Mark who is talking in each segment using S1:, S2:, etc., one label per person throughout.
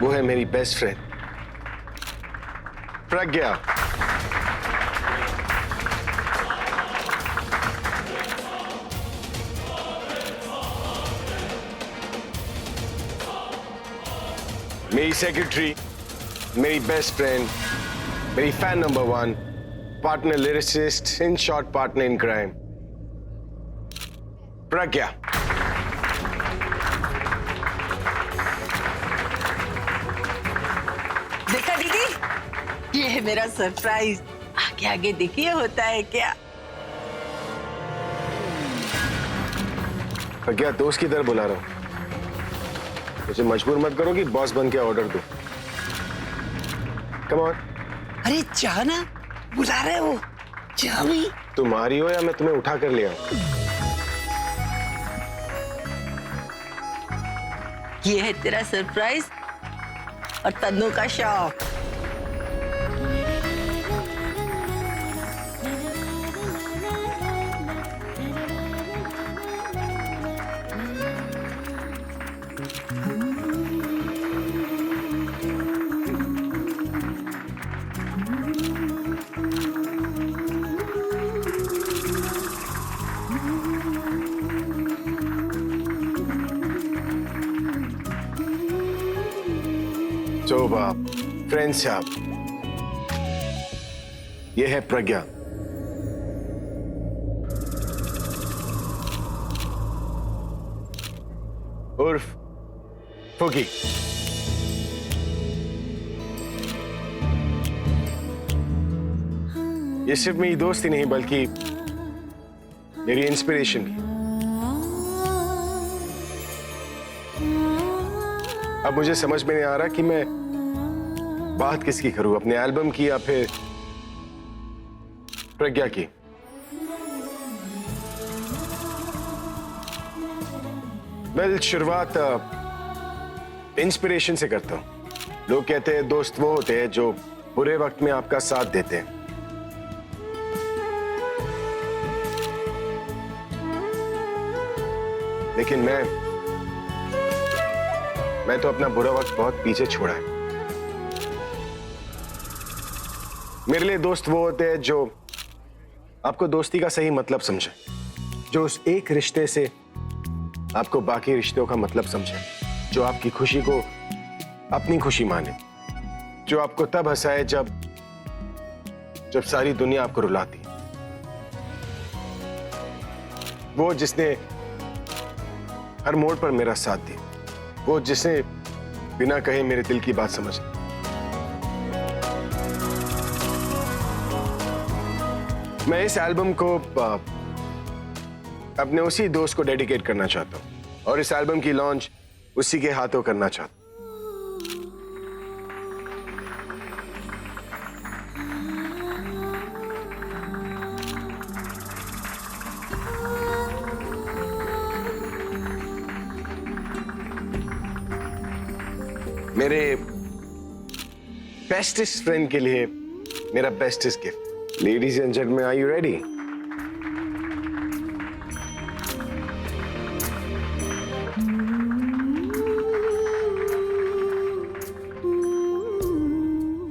S1: वो है मेरी बेस्ट फ्रेंड प्रज्ञा। मेरी सेक्रेटरी, मेरी बेस्ट फ्रेंड, मेरी fan number 1, partner lyricist, in short partner in crime, Pragya.
S2: देखा दीदी, ये है मेरा सरप्राइज। आगे आगे देखिए होता है क्या।
S1: प्रज्ञा, दोस्त की तरह बुला रहा हूं, मुझे मजबूर मत करो कि बॉस बन के ऑर्डर दो। Come on.
S2: अरे जाना, बुला रहे हो, जा भी।
S1: तुम आ रही हो या मैं तुम्हें उठा कर ले आऊं?
S2: ये है तेरा सरप्राइज और तन्नू का शौक।
S1: तो आप फ्रेंड्स से आप, ये है प्रज्ञा। उर्फ फुगी। ये सिर्फ मेरी दोस्ती नहीं बल्कि मेरी इंस्पिरेशन भी। अब मुझे समझ में नहीं आ रहा कि मैं बात किसकी करूं, अपने एल्बम की या फिर प्रज्ञा की। मैं शुरुआत इंस्पिरेशन से करता हूं। लोग कहते हैं दोस्त वो होते हैं जो बुरे वक्त में आपका साथ देते हैं। लेकिन मैं तो अपना बुरा वक्त बहुत पीछे छोड़ा है। मेरे लिए दोस्त वो होते हैं जो आपको दोस्ती का सही मतलब समझे, जो उस एक रिश्ते से आपको बाकी रिश्तों का मतलब समझे, जो आपकी खुशी को अपनी खुशी माने, जो आपको तब हंसाए जब सारी दुनिया आपको रुलाती। वो जिसने हर मोड़ पर मेरा साथ दिया, वो जिसने बिना कहे मेरे दिल की बात समझ। मैं इस एल्बम को अपने उसी दोस्त को डेडिकेट करना चाहता हूं और इस एल्बम की लॉन्च उसी के हाथों करना चाहता हूं। मेरे बेस्टेस्ट फ्रेंड के लिए मेरा bestest gift. Ladies and gentleman, are you ready?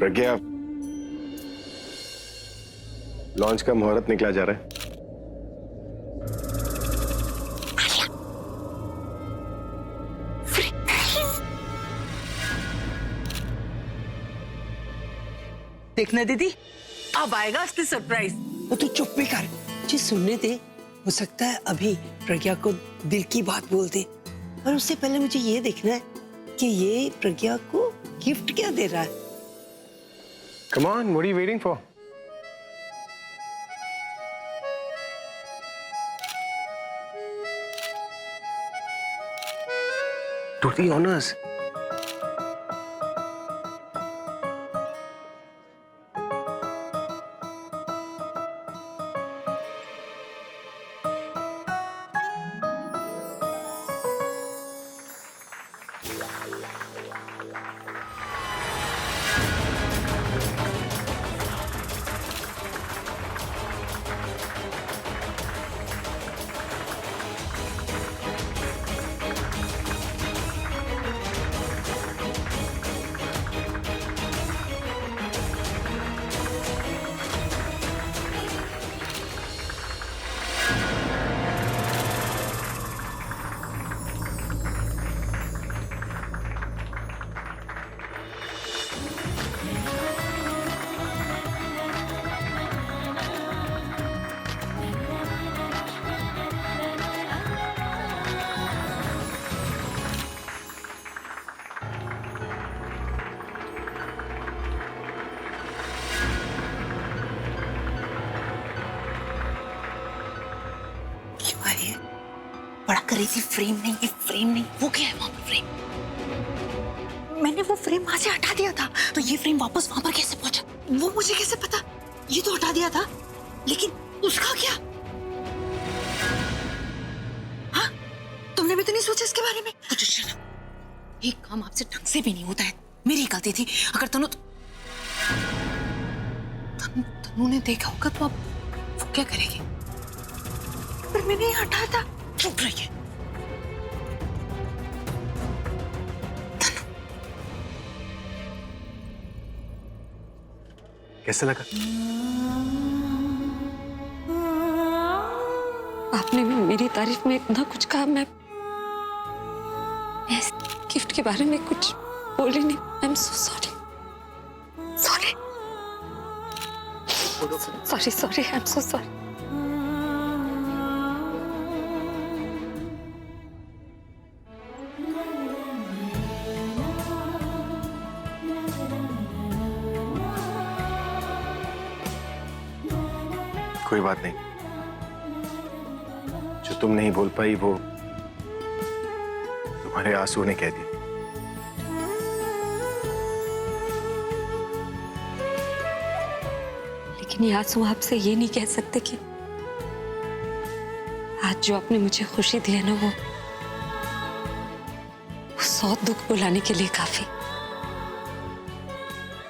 S1: Pragya, launch का मुहूर्त निकला जा रहा है।
S2: देखना दीदी, अब आएगा असली सरप्राइज।
S3: वो तो चुप भी कर, मुझे सुनने दे। हो सकता है अभी प्रज्ञा को दिल की बात बोल दे, और उससे पहले मुझे ये देखना है कि ये प्रज्ञा को गिफ्ट क्या दे रहा है।
S1: Come on, what are you waiting for? Do the honors.
S4: बड़ा कर रही थी फ्रेम नहीं, ये फ्रेम नहीं, वो क्या है वहां पर फ्रेम? मैंने वो फ्रेम वहां से हटा दिया था, तो ये फ्रेम वापस वहां पर कैसे पहुंचा वो मुझे कैसे पता? ये तो हटा दिया था, लेकिन उसका क्या? हाँ, तुमने भी तो नहीं सोचा इसके बारे में? कुछ शर्म, एक काम आपसे ढंग से भी नहीं होता है, मेरी गलती थी। अगर तनु ने देखा होगा तो अब वो क्या करेगी? पर मैंने ये हटाया था। चुप रहिए।
S1: कैसा लगा?
S5: आपने भी मेरी तारीफ में इतना कुछ कहा, मैं इस गिफ्ट के बारे में कुछ बोली नहीं। I am so sorry, sorry sorry sorry, I am so sorry.
S1: कोई बात नहीं, जो तुम नहीं बोल पाई वो तुम्हारे आंसू ने कह दिया।
S5: लेकिन ये आंसू आपसे ये नहीं कह सकते कि आज जो आपने मुझे खुशी दी है ना, वो 100 दुख बुलाने के लिए काफी।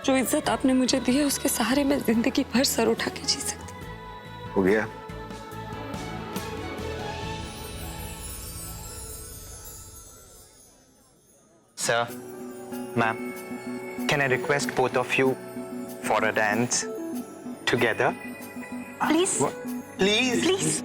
S5: जो इज्जत आपने मुझे दी है उसके सहारे मैं जिंदगी भर सर उठा के जी सकती।
S1: हो गया?
S6: Sir, ma'am, can I request both of you for a dance together?
S4: Please
S6: Please.
S4: Please.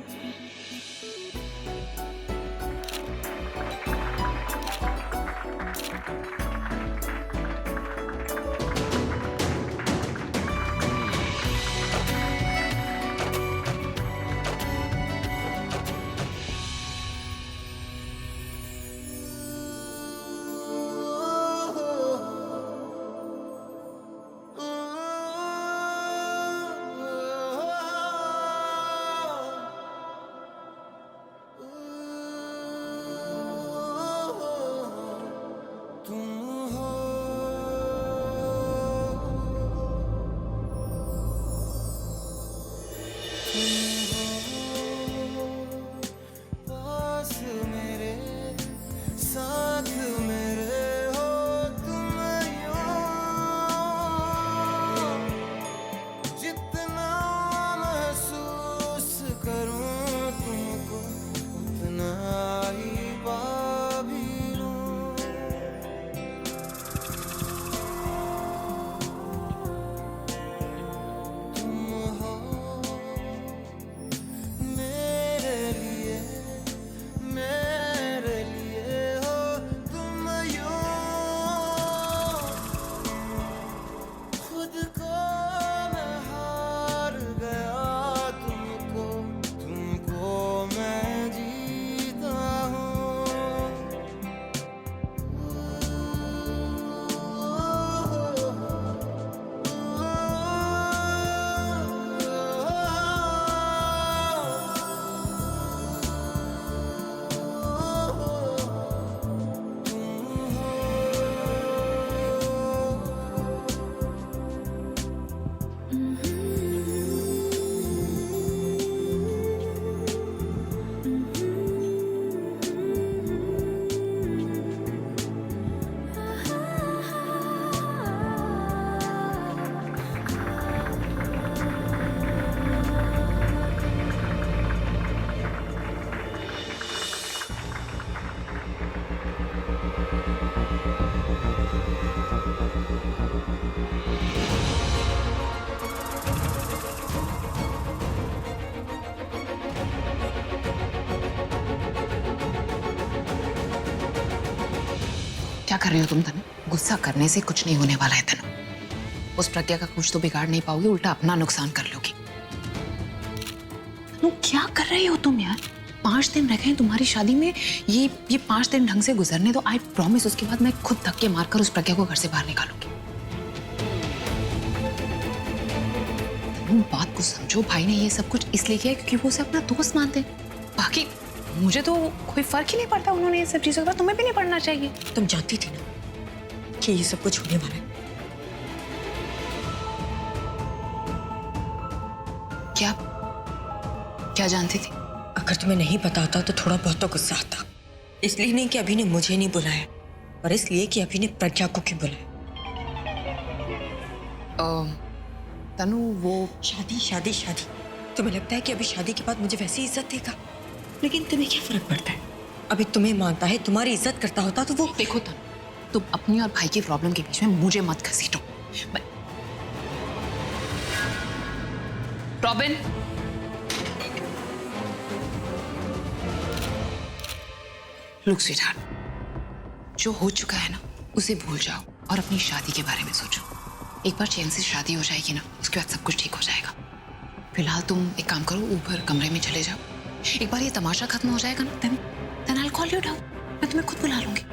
S4: क्या कर रही हो तुम तनु? गुस्सा करने से कुछ नहीं होने वाला है तनु। उस प्रज्ञा का कुछ तो बिगाड़ नहीं पाओगी, उल्टा अपना नुकसान कर लोगी। तनु क्या कर रही हो तुम यार? 5 दिन रह गए तुम्हारी शादी में, ये 5 दिन ढंग से गुजरने दो। आई प्रॉमिस उसके बाद मैं खुद धक्के मारकर उस प्रज्ञा को घर से बाहर निकालूंगी। तनु बात को समझो, भाई ने ये सब कुछ इसलिए किया क्योंकि वो उसे अपना दोस्त मानते हैं। बाकी मुझे तो कोई फर्क ही नहीं पड़ता उन्होंने ये सब चीजों का, तुम्हें भी नहीं पढ़ना चाहिए।
S3: तुम जानती थी ना कि ये सब कुछ होने वाला है।
S4: क्या क्या जानती थी?
S3: अगर तुम्हें नहीं पता होता तो थोड़ा बहुत तो गुस्सा आता। इसलिए नहीं कि अभी ने मुझे नहीं बुलाया, पर इसलिए कि अभी ने प्रज्ञा को क्यों बुलाया।
S4: तनु वो
S3: शादी शादी शादी, तुम्हें लगता है कि अभी शादी के बाद मुझे वैसी इज्जत देगा? लेकिन तुम्हें क्या फर्क पड़ता है? अभी तुम्हें मानता है, तुम्हारी इज्जत करता होता तो वो।
S4: देखो तनु, तुम अपनी और भाई की प्रॉब्लम के बीच में मुझे मत घसीटो। रॉबिन, लुक स्वीटहार्ट, जो हो चुका है ना उसे भूल जाओ और अपनी शादी के बारे में सोचो। एक बार चैन से शादी हो जाएगी ना, उसके बाद सब कुछ ठीक हो जाएगा। फिलहाल तुम एक काम करो, ऊपर कमरे में चले जाओ। एक बार ये तमाशा खत्म हो जाएगा ना, then I'll call you down। मैं तुम्हें खुद बुला लूंगी।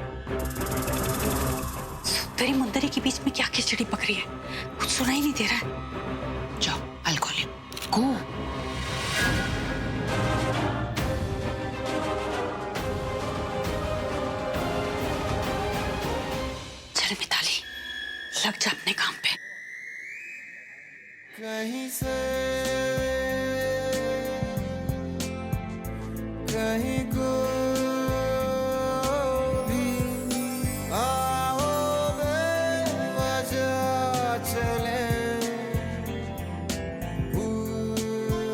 S3: तेरी मुंदरी के बीच में क्या खिचड़ी पक रही है? कुछ सुना ही नहीं दे रहा है।
S4: जाओ, I'll call you। Go।
S3: चल मिताली, लग जा अपने काम पे।
S7: कहीं से कहीं को भी आओ बेवजह चले, पूछे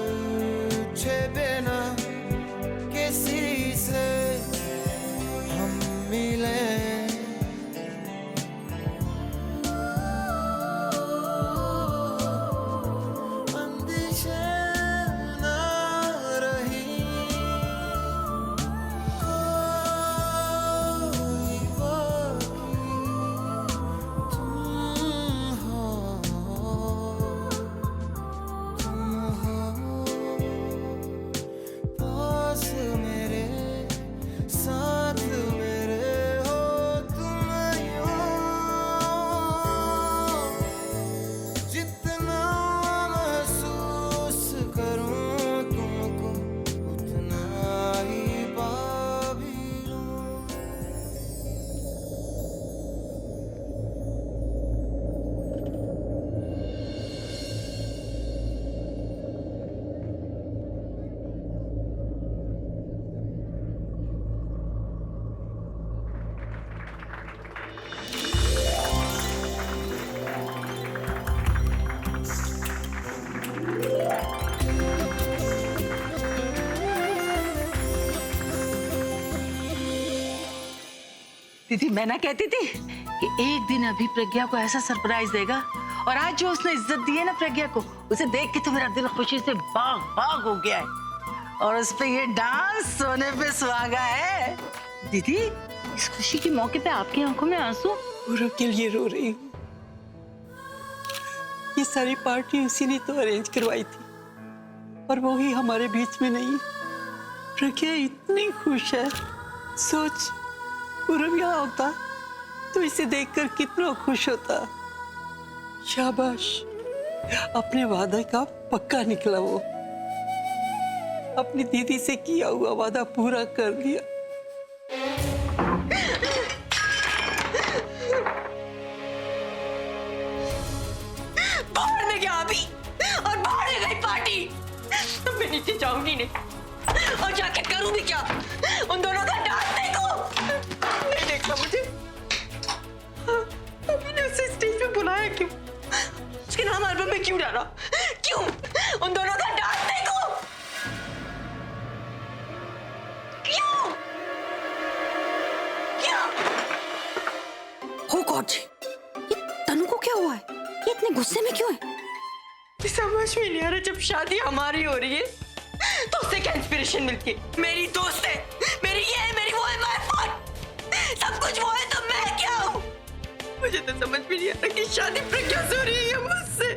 S7: बिना किसी से हम मिले।
S2: दीदी मैं ना कहती थी कि एक दिन अभी प्रज्ञा को ऐसा सरप्राइज देगा, और आज जो उसने इज्जत दी है ना प्रज्ञा को, उसे देख के तो मेरा दिल खुशी से बाग बाग हो गया है। और उस पे ये डांस सोने पे सुहागा है। दीदी इस खुशी के मौके पे आपकी आंखों में आंसू?
S3: पूरब के लिए रो रही हूँ। ये सारी पार्टी उसी ने तो अरेंज करवाई थी, और वो ही हमारे बीच में नहीं। प्रज्ञा इतनी खुश है। सोच, पूरब यहाँ होता तो इसे देखकर कितना खुश होता। शाबाश, अपने वादा का पक्का निकला वो। अपनी दीदी से किया हुआ वादा पूरा कर दिया।
S8: बाहर में गया अभी, और बाहर है गई पार्टी। तो मैं नीचे जाऊंगी नहीं, और जाके करूं भी क्या? उन दोनों का डांस देखो। नहीं देखना मुझे। अभी ने उसे स्टेज पे बुलाया क्यों? उसके नाम एल्बम में क्यों डाला? क्यों? उन दोनों का डांस देखो। क्यों? क्यों?
S4: हो गॉड, ये तनु को क्या हुआ है? ये इतने गुस्से में क्यों है?
S8: समझ में नहीं आ रहा, जब शादी हमारी हो रही है तो उससे क्या इंस्पिरेशन मिलती है? मेरी दोस्त है, मेरी ये है, मेरी वो है, माय फॉल्ट। सब कुछ वो है तो मैं क्या हूँ? मुझे तो समझ में नहीं आ रहा कि शादी प्रज्ञा से हो रही है मुझसे।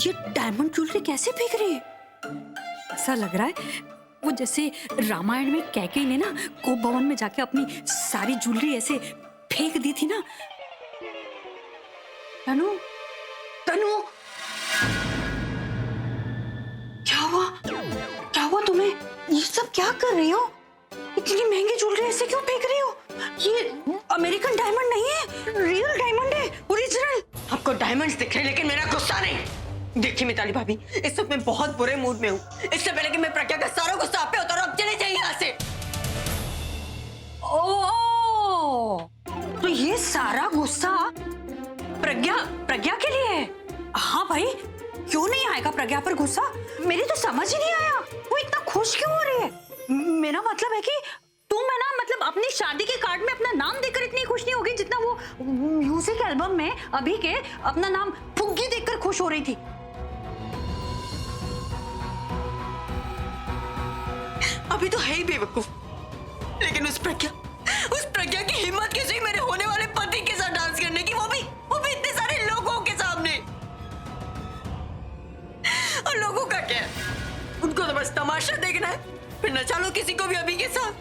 S4: ये डायमंड ज्वेलरी कैसे फेंक रही है?
S9: ऐसा लग रहा है वो जैसे रामायण में कैकेयी ने ना कोप भवन में जाके अपनी सारी ज्वेलरी ऐसे फेंक दी थी ना।
S4: तनु, तनु, क्या हुआ? क्या हुआ तुम्हें? ये सब क्या कर रही हो?
S9: इतनी महंगी ज्वेलरी ऐसे क्यों फेंक रही हो? ये अमेरिकन डायमंड नहीं है, रियल डायमंड है, ओरिजिनल।
S8: आपको डायमंड्स दिख रहे हैं लेकिन मेरा गुस्सा नहीं। देखिए मिताली भाभी, इस वक्त मैं बहुत बुरे मूड में हूँ। इससे पहले कि मैं प्रज्ञा का सारा गुस्सा आप पे उतारूं, अब चले जाइए यहाँ से।
S9: ओह, तो ये सारा गुस्सा प्रज्ञा के लिए है? हाँ भाई, क्यों नहीं आएगा प्रज्ञा पर गुस्सा? मेरी तो समझ ही नहीं आया, वो इतना खुश क्यों हो रही है? मेरा मतलब है कि तुम है ना, मतलब अपनी शादी के कार्ड में अपना नाम देखकर इतनी खुश नहीं होगी जितना वो म्यूजिक एल्बम में अभी के अपना नाम फुग्गी देखकर खुश हो रही थी।
S8: अभी तो है ही बेवकूफ, लेकिन उस प्रज्ञा की हिम्मत कैसे हुई मेरे होने वाले पति के साथ डांस करने की, वो भी इतने सारे लोगों के सामने। और लोगों का क्या है, उनको तो बस तमाशा देखना है, फिर नचा लो किसी को भी अभी के साथ।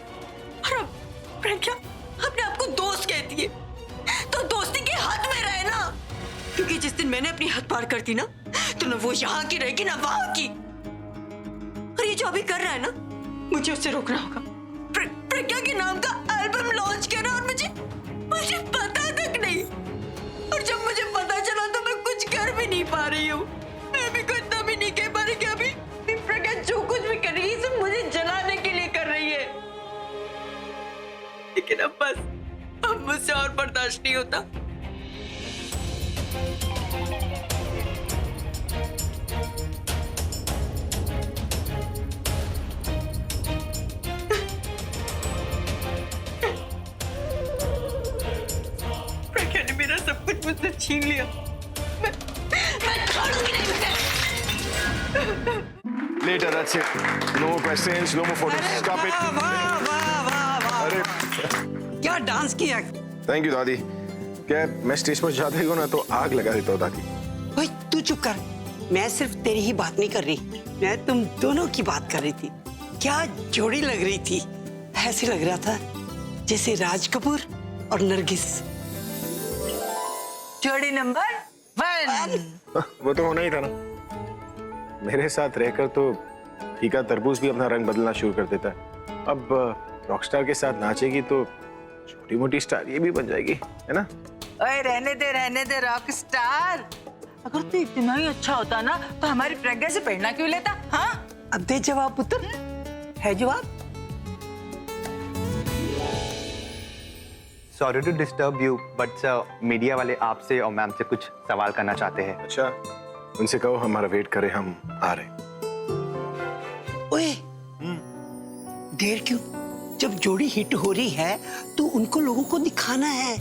S8: और अब प्रज्ञा अपने आप को दोस्त कहती है, तो दोस्ती के हद में रहे ना, क्योंकि जिस दिन मैंने अपनी हद पार कर दी ना, तो ना वो यहाँ की रहेगी ना वहां की। और ये जो अभी कर रहा है ना, मुझे उससे रोकना होगा। प्रज्ञा के नाम का एल्बम लॉन्च किया और मुझे पता तक नहीं। और जब मुझे पता चला तो मैं कुछ कर भी नहीं पा रही हूँ। मैं भी कुछ इतना भी नहीं कह पा रही कि अभी प्रज्ञा जो कुछ भी कर रही है सिर्फ मुझे जलाने के लिए कर रही है। लेकिन अब मुझसे और बर्दाश्त नहीं होता। प्रज्ञा ने मेरा सब कुछ मुझसे छीन लिया। मैं छोड़ूंगी नहीं उसे।
S1: Later, that's it. No more questions, no more photos. Stop it. अरे
S3: क्या डांस किया।
S1: थैंक यू दादी। क्या मैं स्टेज पर जाते ही हूँ ना तो आग लगा देता हूँ दादी।
S3: ओए तू चुप कर, मैं सिर्फ तेरी ही बात नहीं कर रही, मैं तुम दोनों की बात कर रही थी। क्या जोड़ी लग रही थी, ऐसे लग रहा था जैसे राज कपूर और नरगिस।
S8: जोड़ी नंबर 1।
S1: वो तो होना ही था ना। मेरे साथ रहकर तो फीका तरबूज भी अपना रंग बदलना शुरू कर देता है। अब रॉकस्टार के साथ नाचेगी तो छोटी मोटी स्टार ये भी बन जाएगी, है ना?
S2: ओए रहने दे रॉक स्टार। अगर तू इतना ही अच्छा होता ना तो हमारी प्रज्ञा से प्रेरणा क्यों लेता? हाँ,
S3: अब दे जवाब पुत्र, है जवाब।
S6: Sorry to disturb you, but media वाले आपसे और मैम से कुछ सवाल करना चाहते हैं।
S1: अच्छा, उनसे कहो हमारा वेट करे, हम आ रहे।
S3: ओए देर क्यों? जब जोड़ी हिट हो रही है तो उनको लोगों को दिखाना है,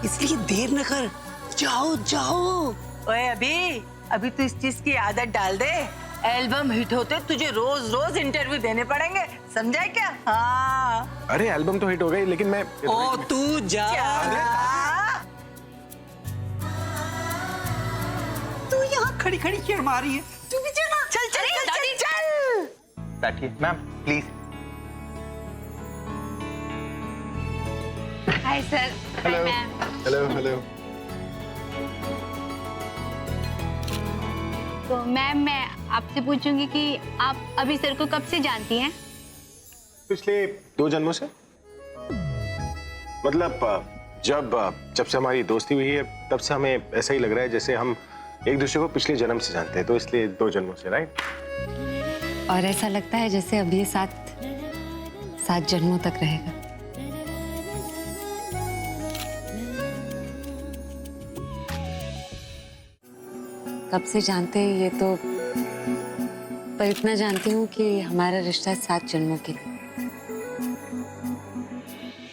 S3: इसलिए देर न कर, जाओ जाओ।
S2: ओए अभी तू इस चीज की आदत डाल दे। एल्बम हिट होते तुझे रोज रोज इंटरव्यू देने पड़ेंगे, समझा क्या? हाँ।
S1: अरे एल्बम तो हिट हो गई, लेकिन मैं
S3: ओ तू जा। तू यहाँ खड़ी खड़ी क्यों मार रही है? तू भी चल।
S6: बैठिए ma'am please.
S5: Hi sir.
S1: Hello hello hello.
S5: तो मैम मैं आपसे पूछूंगी कि आप अभी सर को कब से जानती हैं?
S1: पिछले 2 जन्मों से। मतलब जब से हमारी दोस्ती हुई है तब से हमें ऐसा ही लग रहा है जैसे हम एक दूसरे को पिछले जन्म से जानते हैं, तो इसलिए 2 जन्मों से, राइट?
S10: और ऐसा लगता है जैसे अब ये 7 जन्मों तक रहेगा। कब से जानते हैं ये तो, पर इतना जानती हूँ कि हमारा रिश्ता 7 जन्मों के लिए।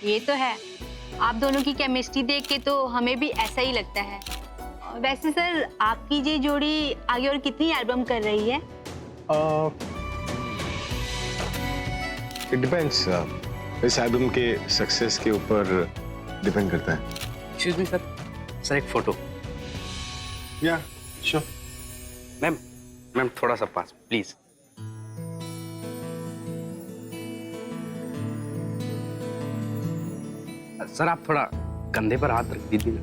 S5: ये तो है, आप दोनों की केमिस्ट्री देख के तो हमें भी ऐसा ही लगता है। वैसे सर आपकी ये जोड़ी आगे और कितनी एल्बम कर रही है?
S1: इट डिपेंड्स, इस एल्बम के सक्सेस के ऊपर डिपेंड करता है।
S11: एक्सक्यूज मी सर, एक फोटो।
S1: या श्योर।
S11: मैम थोड़ा सा पास प्लीज। सर आप थोड़ा कंधे पर हाथ रख दीजिए ना।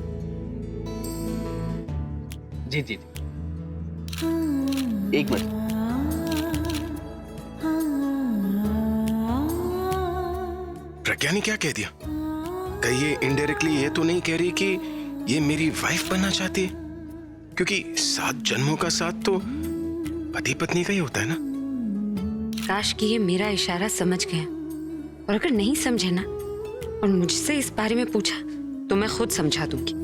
S11: जी जी जी, एक मिनट।
S1: प्रज्ञा ने क्या कह दिया? कहीं ये इनडायरेक्टली ये तो नहीं कह रही कि ये मेरी वाइफ बनना चाहती है? क्योंकि 7 जन्मों का साथ तो पति पत्नी का ही होता है ना।
S10: काश कि ये मेरा इशारा समझ गए, और अगर नहीं समझे ना और मुझसे इस बारे में पूछा तो मैं खुद समझा दूंगी।